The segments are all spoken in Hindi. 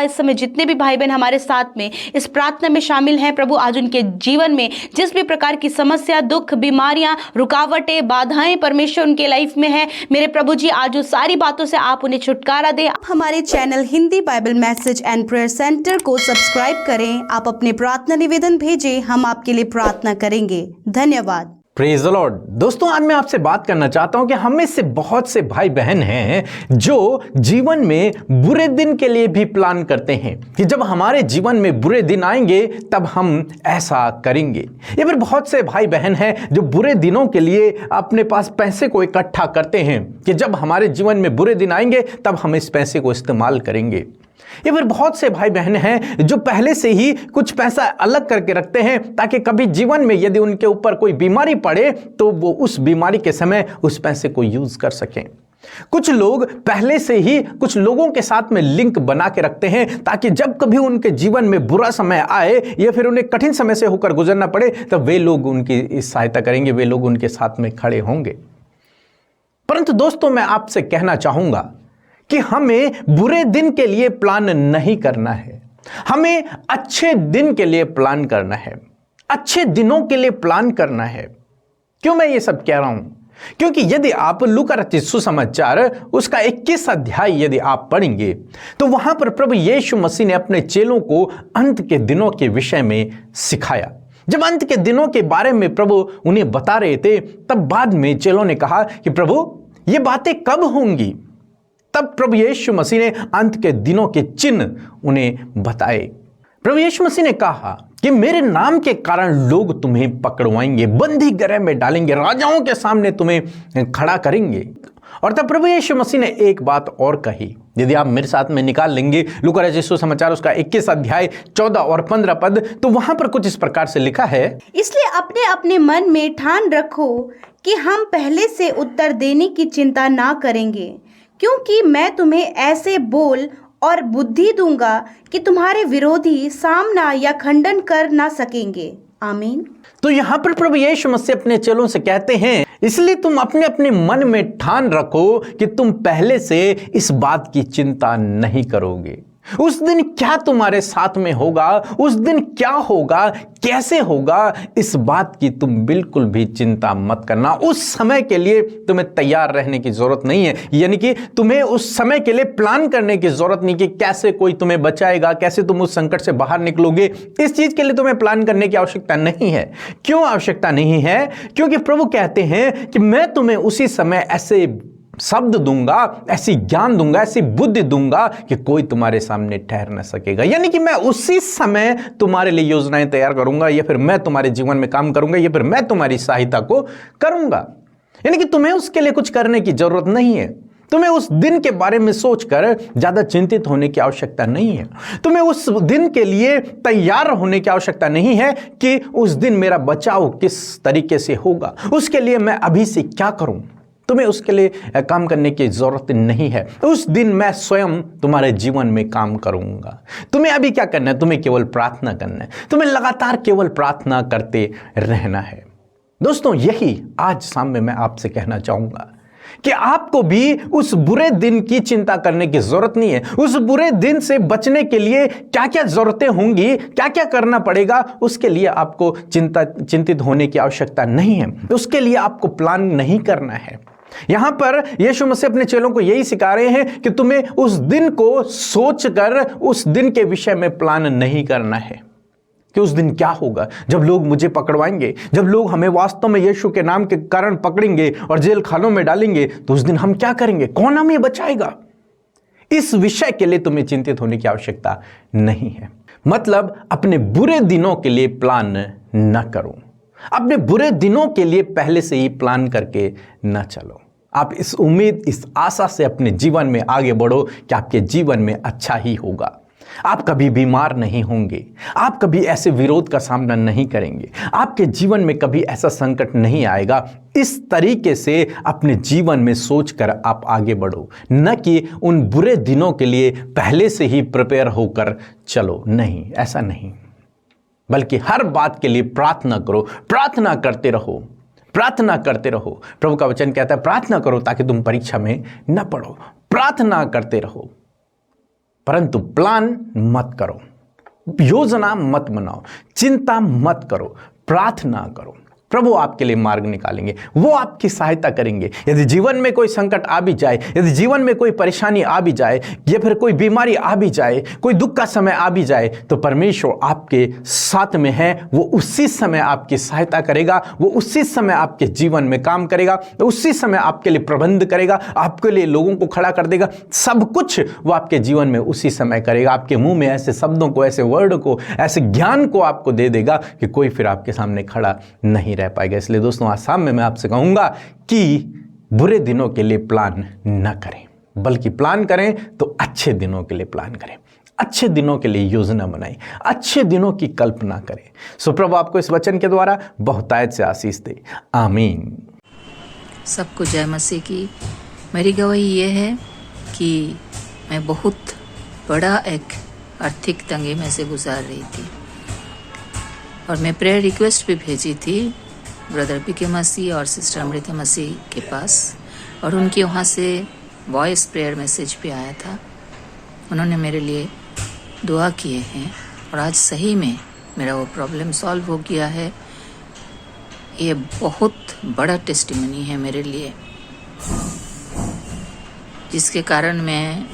इस समय जितने भी भाई बहन हमारे साथ में इस प्रार्थना में शामिल हैं प्रभु, आज उनके जीवन में जिस भी प्रकार की समस्या, दुख, बीमारियां, रुकावटें, बाधाएं परमेश्वर उनके लाइफ में है, मेरे प्रभु जी आज उस सारी बातों से आप उन्हें छुटकारा दें। आप हमारे channel Hindi Bible message and prayer centre को सब्सक्राइब करें। आप अपने प्रार्थना निवेदन भेजें, हम आपके लिए प्रार्थना करेंगे। धन्यवाद। Praise the Lord. दोस्तों, आज मैं आपसे बात करना चाहता हूं कि हम में से बहुत से भाई बहन हैं जो जीवन में बुरे दिन के लिए भी प्लान करते हैं कि जब हमारे जीवन में बुरे दिन आएंगे तब हम ऐसा करेंगे। या फिर बहुत से भाई बहन हैं जो बुरे दिनों के लिए अपने पास पैसे को इकट्ठा करते हैं कि जब हमारे जीवन में बुरे दिन आएंगे तब हम इस पैसे को इस्तेमाल करेंगे। या फिर बहुत से भाई बहन हैं जो पहले से ही कुछ पैसा अलग करके रखते हैं ताकि कभी जीवन में यदि उनके ऊपर कोई बीमारी पड़े तो वो उस बीमारी के समय उस पैसे को यूज कर सकें। कुछ लोग पहले से ही कुछ लोगों के साथ में लिंक बना के रखते हैं ताकि जब कभी उनके जीवन में बुरा समय आए या फिर उन्हें कठिन समय से होकर गुजरना पड़े तब वे लोग उनकी सहायता करेंगे, वे लोग उनके साथ में खड़े होंगे। परंतु दोस्तों, मैं आपसे कहना चाहूंगा कि हमें बुरे दिन के लिए प्लान नहीं करना है, हमें अच्छे दिन के लिए प्लान करना है, अच्छे दिनों के लिए प्लान करना है। क्यों मैं ये सब कह रहा हूं? क्योंकि यदि आप लूका रचित सुसमाचार उसका 21 अध्याय यदि आप पढ़ेंगे तो वहां पर प्रभु यीशु मसीह ने अपने चेलों को अंत के दिनों के विषय में सिखाया। जब अंत के दिनों के बारे में प्रभु उन्हें बता रहे थे तब बाद में चेलों ने कहा कि प्रभु ये बातें कब होंगी? तब प्रभु यीशु मसीह ने अंत के दिनों के चिन्ह उन्हें बताए। प्रभु यीशु मसीह ने कहा कि मेरे नाम के कारण लोग तुम्हें पकड़वाएंगे, बंदी गृह में डालेंगे, राजाओं के सामने तुम्हें खड़ा करेंगे। और तब प्रभु यीशु मसीह ने एक बात और कही, यदि आप मेरे साथ में निकाल लेंगे लूका रचित सुसमाचार उसका 21 अध्याय 14 और 15 पद, तो वहां पर कुछ इस प्रकार से लिखा है, इसलिए अपने अपने मन में ठान रखो कि हम पहले से उत्तर देने की चिंता ना करेंगे, क्योंकि मैं तुम्हें ऐसे बोल और बुद्धि दूंगा कि तुम्हारे विरोधी सामना या खंडन कर ना सकेंगे। आमीन। तो यहां पर प्रभु यीशु मसीह अपने चेलों से कहते हैं, इसलिए तुम अपने अपने मन में ठान रखो कि तुम पहले से इस बात की चिंता नहीं करोगे। उस दिन क्या तुम्हारे साथ में होगा, उस दिन क्या होगा, कैसे होगा, इस बात की तुम बिल्कुल भी चिंता मत करना। उस समय के लिए तुम्हें तैयार रहने की जरूरत नहीं है, यानी कि तुम्हें उस समय के लिए प्लान करने की जरूरत नहीं कि कैसे कोई तुम्हें बचाएगा, कैसे तुम उस संकट से बाहर निकलोगे। इस चीज के लिए तुम्हें प्लान करने की आवश्यकता नहीं है। क्यों आवश्यकता नहीं है? क्योंकि प्रभु कहते हैं कि मैं तुम्हें उसी समय ऐसे शब्द दूंगा, ऐसी ज्ञान दूंगा, ऐसी बुद्धि दूंगा कि कोई तुम्हारे सामने ठहर न सकेगा। यानी कि मैं उसी समय तुम्हारे लिए योजनाएं तैयार करूंगा, या फिर मैं तुम्हारे जीवन में काम करूंगा, या फिर मैं तुम्हारी सहायता को करूंगा। यानी कि तुम्हें उसके लिए कुछ करने की जरूरत नहीं है। तुम्हें उस दिन के बारे में सोचकर ज्यादा चिंतित होने की आवश्यकता नहीं है। तुम्हें उस दिन के लिए तैयार होने की आवश्यकता नहीं है कि उस दिन मेरा बचाव किस तरीके से होगा, उसके लिए मैं अभी से क्या करूं। तुम्हें उसके लिए काम करने की जरूरत नहीं है। उस दिन मैं स्वयं तुम्हारे जीवन में काम करूंगा। तुम्हें अभी क्या करना है? तुम्हें केवल प्रार्थना करना है। तुम्हें लगातार केवल प्रार्थना करते रहना है। दोस्तों, यही आज शाम में मैं आपसे कहना चाहूंगा कि आपको भी उस बुरे दिन की चिंता करने की जरूरत नहीं है। उस बुरे दिन से बचने के लिए क्या क्या जरूरतें होंगी, क्या क्या करना पड़ेगा, उसके लिए आपको चिंतित होने की आवश्यकता नहीं है। उसके लिए आपको प्लान नहीं करना है। यहां पर यीशु मसीह अपने चेलों को यही सिखा रहे हैं कि तुम्हें उस दिन को सोचकर उस दिन के विषय में प्लान नहीं करना है कि उस दिन क्या होगा, जब लोग मुझे पकड़वाएंगे, जब लोग हमें वास्तव में यीशु के नाम के कारण पकड़ेंगे और जेल खानों में डालेंगे, तो उस दिन हम क्या करेंगे, कौन हमें बचाएगा। इस विषय के लिए तुम्हें चिंतित होने की आवश्यकता नहीं है। मतलब अपने बुरे दिनों के लिए प्लान न करो, अपने बुरे दिनों के लिए पहले से ही प्लान करके न चलो। आप इस उम्मीद, इस आशा से अपने जीवन में आगे बढ़ो कि आपके जीवन में अच्छा ही होगा। आप कभी बीमार नहीं होंगे, आप कभी ऐसे विरोध का सामना नहीं करेंगे, आपके जीवन में कभी ऐसा संकट नहीं आएगा। इस तरीके से अपने जीवन में सोचकर आप आगे बढ़ो, न कि उन बुरे दिनों के लिए पहले से ही प्रिपेयर होकर चलो। नहीं, ऐसा नहीं, बल्कि हर बात के लिए प्रार्थना करो, प्रार्थना करते रहो, प्रार्थना करते रहो। प्रभु का वचन कहता है प्रार्थना करो ताकि तुम परीक्षा में न पड़ो। प्रार्थना करते रहो। परंतु प्लान मत करो, योजना मत बनाओ, चिंता मत करो, प्रार्थना करो। प्रभु आपके लिए मार्ग निकालेंगे, वो आपकी सहायता करेंगे। यदि जीवन में कोई संकट आ भी जाए, यदि जीवन में कोई परेशानी आ भी जाए, या फिर कोई बीमारी आ भी जाए, कोई दुख का समय आ भी जाए, तो परमेश्वर आपके साथ में है। वो उसी समय आपकी सहायता करेगा, वो उसी समय आपके जीवन में काम करेगा, उसी समय आपके लिए प्रबंध करेगा, आपके लिए लोगों को खड़ा कर देगा। सब कुछ वो आपके जीवन में उसी समय करेगा। आपके मुंह में ऐसे शब्दों को, ऐसे वर्ड को, ऐसे ज्ञान को आपको दे देगा कि कोई फिर आपके सामने खड़ा नहीं रह पाएगा। इसलिए दोस्तों, आज शाम में मैं आपसे कहूंगा कि बुरे दिनों के लिए प्लान न करें, बल्कि प्लान करें तो अच्छे दिनों के लिए प्लान करें, अच्छे दिनों के लिए योजना बनाएं, अच्छे दिनों की कल्पना करें। सो प्रभु आपको इस वचन के द्वारा बहुतायत से आशीष दे। आमीन। सबको जय मसीह की। मेरी गवाही ये है कि मैं बहुत बड़ा एक आर्थिक तंगी में से गुजार रही थी और मैं प्रेयर रिक्वेस्ट भी भेजी थी ब्रदर पीके मसीह और सिस्टर अमृता मसीह के पास, और उनके वहाँ से वॉइस प्रेयर मैसेज भी आया था। उन्होंने मेरे लिए दुआ किए हैं और आज सही में मेरा वो प्रॉब्लम सॉल्व हो गया है। ये बहुत बड़ा टेस्टिमनी है मेरे लिए, जिसके कारण मैं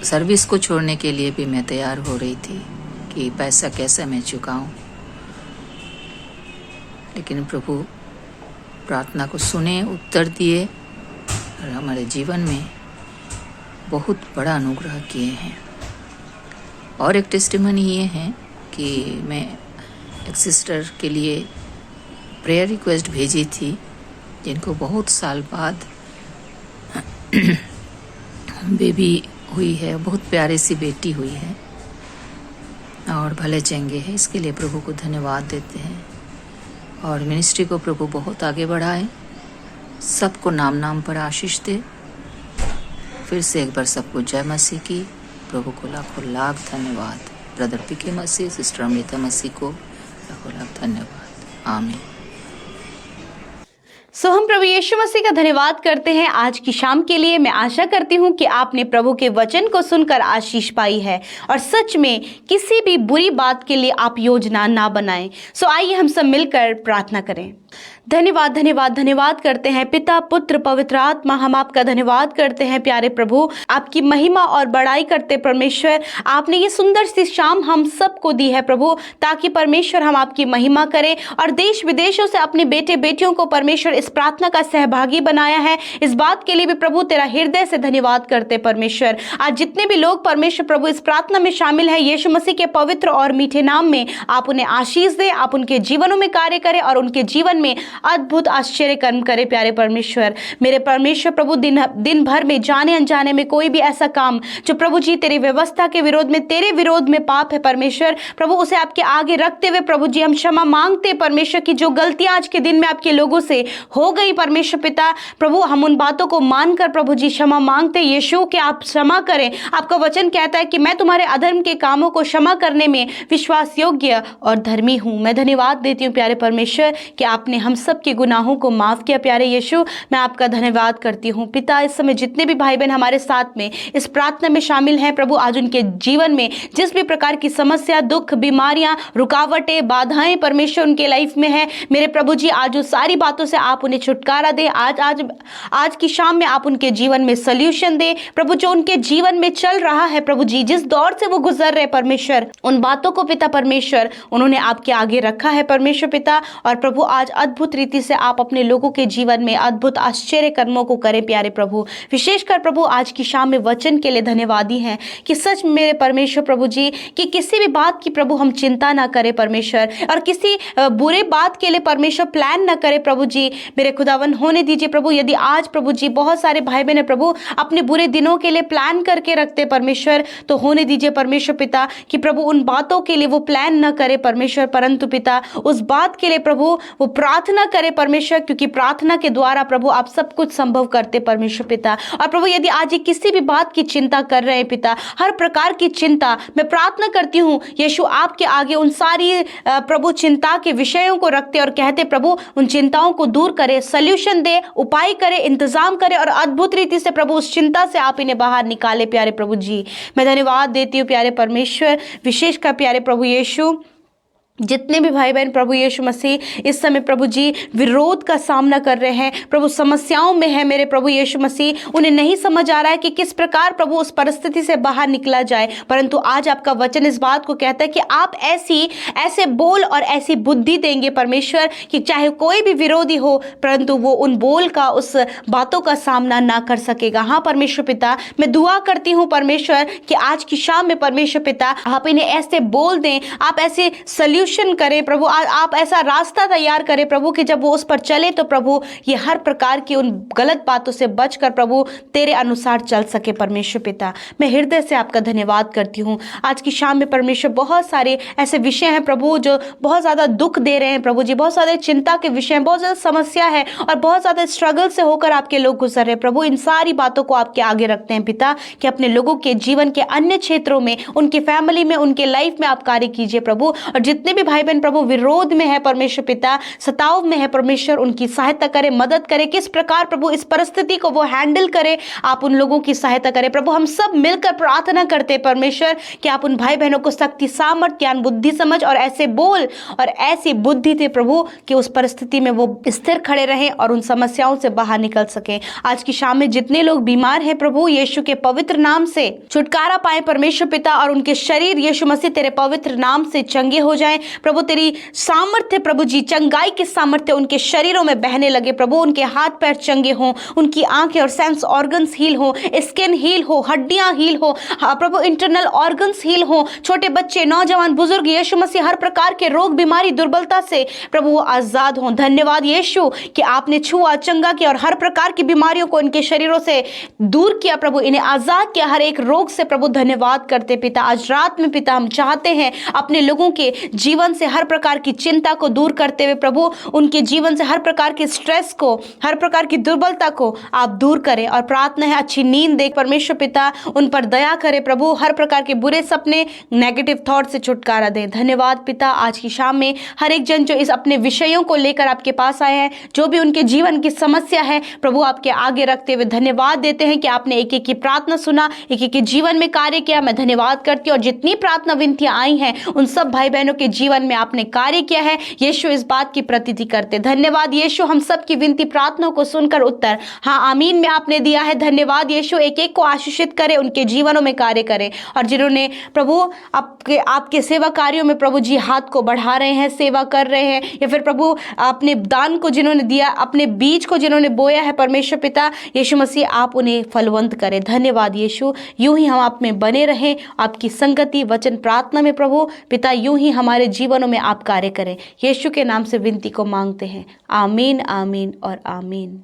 सर्विस को छोड़ने के लिए भी मैं तैयार हो रही थी कि पैसा कैसे मैं चुकाऊं, लेकिन प्रभु प्रार्थना को सुने, उत्तर दिए और हमारे जीवन में बहुत बड़ा अनुग्रह किए हैं। और एक टेस्टिमनी ये है कि मैं एक सिस्टर के लिए प्रेयर रिक्वेस्ट भेजी थी, जिनको बहुत साल बाद बेबी हुई है, बहुत प्यारी सी बेटी हुई है और भले चंगे हैं। इसके लिए प्रभु को धन्यवाद देते हैं और मिनिस्ट्री को प्रभु बहुत आगे बढ़ाए, सबको नाम नाम पर आशीष दे। फिर से एक बार सबको जय मसीह की। प्रभु को लाखों लाख धन्यवाद। ब्रदर पीके मसीह, सिस्टर अमृता मसीह को लाखों लाख धन्यवाद। आमीन। सो हम प्रभु यीशु मसीह का धन्यवाद करते हैं आज की शाम के लिए। मैं आशा करती हूँ कि आपने प्रभु के वचन को सुनकर आशीष पाई है और सच में किसी भी बुरी बात के लिए आप योजना ना बनाएं। सो आइए हम सब मिलकर प्रार्थना करें। धन्यवाद धन्यवाद धन्यवाद करते हैं पिता, पुत्र, पवित्र आत्मा। हम आपका धन्यवाद करते हैं प्यारे प्रभु, आपकी महिमा और बड़ाई करते परमेश्वर। आपने ये सुंदर सी शाम हम सबको दी है प्रभु, ताकि परमेश्वर हम आपकी महिमा करें और देश विदेशों से अपने बेटे बेटियों को परमेश्वर इस प्रार्थना का सहभागी बनाया है। इस बात के लिए भी प्रभु तेरा हृदय से धन्यवाद करते परमेश्वर। आज जितने भी लोग परमेश्वर प्रभु इस प्रार्थना में शामिल है, यीशु मसीह के पवित्र और मीठे नाम में आप उन्हें आशीष दें, आप उनके जीवनों में कार्य करें और उनके जीवन में अद्भुत आश्चर्य कर्म करे प्यारे परमेश्वर। मेरे परमेश्वर प्रभु दिन भर में जाने अनजाने में कोई भी ऐसा काम जो प्रभु जी तेरी व्यवस्था के विरोध में, तेरे विरोध में पाप है परमेश्वर प्रभु, उसे आपके आगे रखते हुए प्रभु जी हम क्षमा मांगते परमेश्वर की जो गलतियां आज के दिन में आपके लोगों से हो गई परमेश्वर पिता प्रभु, हम उन बातों को मानकर प्रभु जी क्षमा मांगते यीशु कि आप क्षमा करें। आपका वचन कहता है कि मैं तुम्हारे अधर्म के कामों को क्षमा करने में विश्वास योग्य और धर्मी हूं। मैं धन्यवाद देती हूं प्यारे परमेश्वर कि आपने हम सब के गुनाहों को माफ किया प्यारे यीशु। मैं आपका धन्यवाद करती हूँ पिता। इस समय जितने भी भाई बहन हमारे साथ में इस प्रार्थना में शामिल हैं प्रभु, आज उनके जीवन में जिस भी प्रकार की समस्या, दुख, बीमारियां, रुकावटें, बाधाएं परमेश्वर उनके लाइफ में है, मेरे प्रभु जी आज उस सारी बातों से आप उन्हें छुटकारा दे। आज की शाम में आप उनके जीवन में सल्यूशन दे प्रभु, जो उनके जीवन में चल रहा है प्रभु जी, जिस दौर से वो गुजर रहे परमेश्वर, उन बातों को पिता परमेश्वर उन्होंने आपके आगे रखा है परमेश्वर पिता। और प्रभु आज अद्भुत रीति से आप अपने लोगों के जीवन में अद्भुत आश्चर्य कर्मों को करें प्यारे प्रभु। विशेषकर प्रभु आज की शाम में वचन के लिए धन्यवादी हैं कि सच में मेरे परमेश्वर प्रभु जी कि किसी भी बात की प्रभु हम चिंता ना करें परमेश्वर, और किसी बुरे बात के लिए परमेश्वर प्लान ना करें प्रभु जी। मेरे खुदावन होने दीजिए प्रभु, यदि आज प्रभु जी बहुत सारे भाई बहन प्रभु अपने बुरे दिनों के लिए प्लान करके रखते परमेश्वर, तो होने दीजिए परमेश्वर पिता कि प्रभु उन बातों के लिए वो प्लान न करे परमेश्वर, परंतु पिता उस बात के लिए प्रभु वो प्रार्थना करें परमेश्वर, क्योंकि प्रार्थना के द्वारा प्रभु आप सब कुछ संभव करते परमेश्वर पिता। और प्रभु यदि आज ये किसी भी बात की चिंता कर रहे हैं पिता, हर प्रकार की चिंता, मैं प्रार्थना करती हूँ यीशु आपके आगे उन सारी प्रभु चिंता के विषयों को रखते और कहते प्रभु उन चिंताओं को दूर करे, सल्यूशन दे, उपाय करे, इंतजाम करे और अद्भुत रीति से प्रभु उस चिंता से आप इन्हें बाहर निकाले। प्यारे प्रभु जी मैं धन्यवाद देती हूँ प्यारे परमेश्वर, विशेषकर प्यारे प्रभु यीशु जितने भी भाई बहन प्रभु यीशु मसीह इस समय प्रभु जी विरोध का सामना कर रहे हैं, प्रभु समस्याओं में है मेरे प्रभु यीशु मसीह, उन्हें नहीं समझ आ रहा है कि किस प्रकार प्रभु उस परिस्थिति से बाहर निकला जाए, परंतु आज आपका वचन इस बात को कहता है कि आप ऐसे बोल और ऐसी बुद्धि देंगे परमेश्वर कि चाहे कोई भी विरोधी हो परंतु वो उन बोल का, उस बातों का सामना ना कर सकेगा। हाँ परमेश्वर पिता, मैं दुआ करती हूँ परमेश्वर कि आज की शाम में परमेश्वर पिता आप इन्हें ऐसे बोल दें, आप ऐसे सल्यूशन करें प्रभु, आप ऐसा रास्ता तैयार करें प्रभु कि जब वो उस पर चले तो प्रभु ये हर प्रकार की उन गलत बातों से बचकर प्रभु तेरे अनुसार चल सके। परमेश्वर पिता मैं हृदय से आपका धन्यवाद करती हूँ। आज की शाम में परमेश्वर बहुत सारे ऐसे विषय हैं प्रभु जो बहुत ज़्यादा दुख दे रहे हैं प्रभु जी, बहुत सारे चिंता के विषय हैं, बहुत ज़्यादा समस्या है और बहुत ज़्यादा स्ट्रगल से होकर आपके लोग गुजर रहे हैं प्रभु। इन सारी बातों को आपके आगे रखते हैं पिता कि अपने लोगों के जीवन के अन्य क्षेत्रों में, उनकी फैमिली में, उनके लाइफ में आप कार्य कीजिए प्रभु। और जितने भी भाई बहन प्रभु विरोध में है परमेश्वर पिता, सताव में है परमेश्वर, उनकी सहायता करें, मदद करें, किस प्रकार प्रभु इस परिस्थिति को वो हैंडल करें, आप उन लोगों की सहायता करें प्रभु। हम सब मिलकर प्रार्थना करते हैं परमेश्वर कि आप उन भाई बहनों को शक्ति, सामर्थ, ज्ञान, बुद्धि, समझ और ऐसे बोल और ऐसी बुद्धि दे प्रभु कि उस परिस्थिति में वो स्थिर खड़े रहें और उन समस्याओं से बाहर निकल सकें। आज की शाम में जितने लोग बीमार हैं प्रभु यीशु के पवित्र नाम से छुटकारा पाए परमेश्वर पिता और उनके शरीर यीशु मसीह तेरे पवित्र नाम से चंगे हो जाएं प्रभु। तेरी सामर्थ्य प्रभु जी, चंगाई की सामर्थ्य उनके शरीरों में बहने लगे प्रभु, उनके हाथ पैर चंगे हों, उनकी आंखें और सेंस ऑर्गन्स हील हो, स्किन हील हो, हड्डियां हील हो, हाँ प्रभु इंटरनल ऑर्गन्स हील हो, छोटे बच्चे, नौजवान, बुजुर्ग यीशु मसीह हर प्रकार के रोग, बीमारी, दुर्बलता से प्रभु वो आजाद हों। धन्यवाद यीशु कि आपने छुआ, चंगा किया और हर प्रकार की बीमारियों को इनके शरीरों से दूर किया प्रभु, इन्हें आजाद किया हर एक रोग से प्रभु। धन्यवाद करते पिता। आज रात में पिता हम चाहते हैं अपने लोगों के जीवन से हर प्रकार की चिंता को दूर करते हुए प्रभु उनके जीवन से हर प्रकार के स्ट्रेस को, हर प्रकार की दुर्बलता को आप दूर करें और प्रार्थना है अच्छी नींद दे परमेश्वर पिता, उन पर दया करें प्रभु, हर प्रकार के बुरे सपने, नेगेटिव थॉट से छुटकारा दें। धन्यवाद पिता। आज की शाम में हर एक जन जो इस अपने विषयों को लेकर आपके पास आए हैं, जो भी उनके जीवन की समस्या है प्रभु आपके आगे रखते हुए धन्यवाद देते हैं कि आपने एक एक की प्रार्थना सुना, एक एक के जीवन में कार्य किया। मैं धन्यवाद करती हूँ और जितनी प्रार्थना विनतियां आई हैं उन सब भाई बहनों के जीवन में आपने कार्य किया है यीशु, इस बात की प्रतीति करते। धन्यवाद यीशु, हम सब की विनती प्रार्थनाओं को सुनकर उत्तर हाँ आमीन में आपने दिया है। धन्यवाद यीशु, एक एक को आशीषित करें, उनके जीवनों में कार्य करें और जिन्होंने प्रभु आपके सेवा कार्यों में प्रभु जी हाथ को बढ़ा रहे हैं, सेवा कर रहे हैं, या फिर प्रभु अपने दान को जिन्होंने दिया, अपने बीज को जिन्होंने बोया है परमेश्वर पिता यीशु मसीह आप उन्हें फलवंत करें। धन्यवाद यीशु, यूं ही हम आप में बने रहें, आपकी संगति, वचन, प्रार्थना में प्रभु पिता यूं ही हमारे जीवनों में आप कार्य करें। यीशु के नाम से विनती को मांगते हैं, आमीन, आमीन और आमीन।